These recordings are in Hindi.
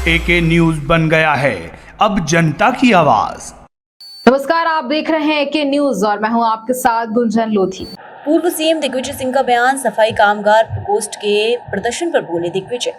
एके न्यूज बन गया है अब जनता की आवाज। नमस्कार, आप देख रहे हैं एके न्यूज और मैं हूं आपके साथ गुंजन लोधी। पूर्व सीएम दिग्विजय सिंह का बयान, सफाई कामगार प्रकोष्ठ के प्रदर्शन पर बोले दिग्विजय।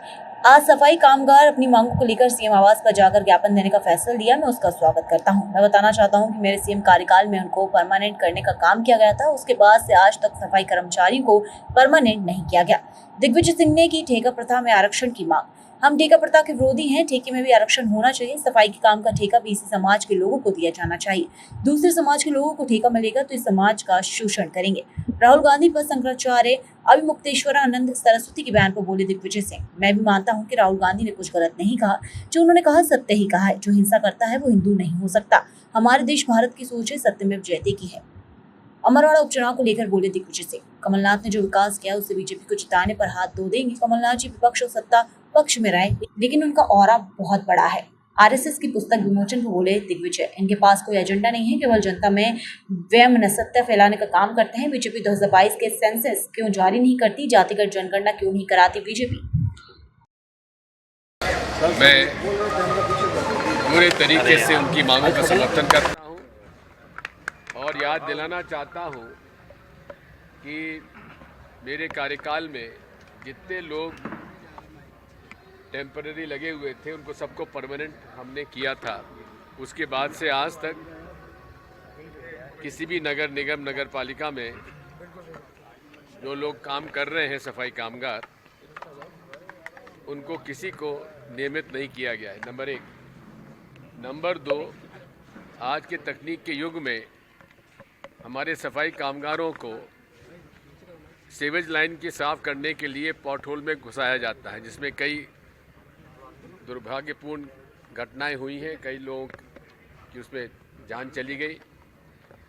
आज सफाई कामगार अपनी मांगों को लेकर सीएम आवास पर जाकर ज्ञापन देने का फैसला लिया। मैं उसका स्वागत करता हूं। मैं बताना चाहता हूं कि मेरे सीएम कार्यकाल में उनको परमानेंट करने का काम किया गया था। उसके बाद से आज तक सफाई कर्मचारियों को परमानेंट नहीं किया गया। दिग्विजय सिंह ने की ठेका प्रथा में आरक्षण की मांग। हम ठेका प्रथा के विरोधी हैं। ठेके में भी आरक्षण होना चाहिए। सफाई के काम का ठेका भी इसी समाज के लोगों को दिया जाना चाहिए। दूसरे समाज के लोगों को ठेका मिलेगा तो इस समाज का शोषण करेंगे। राहुल गांधी पर शंकराचार्य अभिमुक्तेश्वरानंद सरस्वती के बयान पर बोले दिग्विजय सिंह। मैं भी मानता हूं कि राहुल गांधी ने कुछ गलत नहीं कहा। जो उन्होंने कहा सत्य ही कहा है। जो हिंसा करता है वो हिंदू नहीं हो सकता। हमारे देश भारत की सोच है, सत्यमेव जयते की है। अमरवाड़ा उपचुनाव को लेकर बोले दिग्विजय सिंह। कमलनाथ ने जो विकास किया उससे बीजेपी को जिताने पर हाथ धो देंगे। कमलनाथ जी विपक्ष और सत्ता पक्ष में रहे, लेकिन उनका ऑरा बहुत बड़ा है। आरएसएस की पुस्तक विमोचन को बोले दिग्विजय। इनके पास कोई एजेंडा नहीं है, केवल जनता में वहम नसत्य फैलाने का काम करते हैं। बीजेपी 2022 के सेंसस क्यों जारी नहीं करती? जातिगत जनगणना क्यों नहीं कराती बीजेपी? मैं पूरे तरीके से उनकी मांगों का समर्थन करता हूं और याद दिलाना चाहता हूं कि मेरे कार्यकाल में जितने लोग टेम्पररी लगे हुए थे उनको सबको परमानेंट हमने किया था। उसके बाद से आज तक किसी भी नगर निगम नगर पालिका में जो लोग काम कर रहे हैं सफाई कामगार, उनको किसी को नियमित नहीं किया गया है। नंबर 1। नंबर 2, आज के तकनीक के युग में हमारे सफाई कामगारों को सीवेज लाइन की साफ करने के लिए पॉटहोल में घुसाया जाता है, जिसमें कई दुर्भाग्यपूर्ण घटनाएं हुई हैं। कई लोगों की उसमें जान चली गई।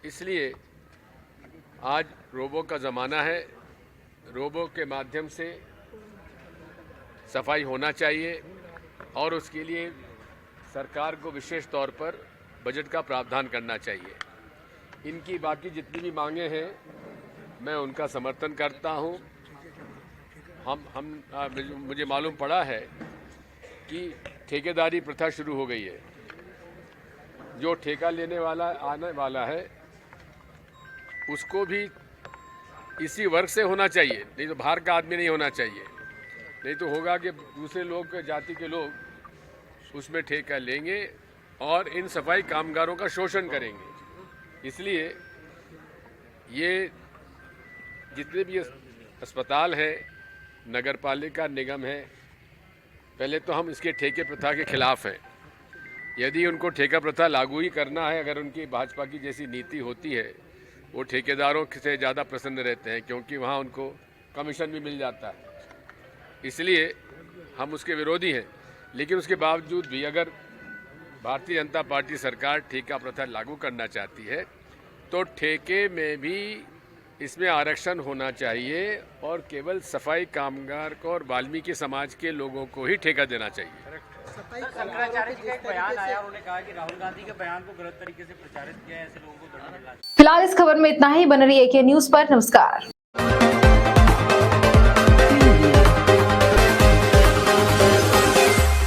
इसलिए आज रोबो का ज़माना है। रोबो के माध्यम से सफाई होना चाहिए और उसके लिए सरकार को विशेष तौर पर बजट का प्रावधान करना चाहिए। इनकी बाकी जितनी भी मांगें हैं मैं उनका समर्थन करता हूं। मुझे मालूम पड़ा है कि ठेकेदारी प्रथा शुरू हो गई है। जो ठेका लेने वाला आने वाला है उसको भी इसी वर्ग से होना चाहिए, नहीं तो बाहर का आदमी नहीं होना चाहिए। नहीं तो होगा कि दूसरे लोग, जाति के लोग उसमें ठेका लेंगे और इन सफाई कामगारों का शोषण करेंगे। इसलिए ये जितने भी अस्पताल हैं, नगर पालिका निगम है, पहले तो हम इसके ठेके प्रथा के खिलाफ हैं। यदि उनको ठेका प्रथा लागू ही करना है, अगर उनकी भाजपा की जैसी नीति होती है, वो ठेकेदारों से ज़्यादा प्रसन्न रहते हैं क्योंकि वहाँ उनको कमीशन भी मिल जाता है। इसलिए हम उसके विरोधी हैं। लेकिन उसके बावजूद भी अगर भारतीय जनता पार्टी सरकार ठेका प्रथा लागू करना चाहती है तो ठेके में भी इसमें आरक्षण होना चाहिए और केवल सफाई कामगार को और वाल्मीकि समाज के लोगों को ही ठेका देना चाहिए। शंकराचार्य जी का एक बयान आया, उन्होंने कहा कि राहुल गांधी के बयान को गलत तरीके से प्रचारित किया है, ऐसे लोगों को दंड मिलना चाहिए। फिलहाल इस खबर में इतना ही। बन रही एके न्यूज पर। नमस्कार।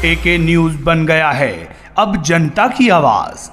एके न्यूज बन गया है अब जनता की आवाज।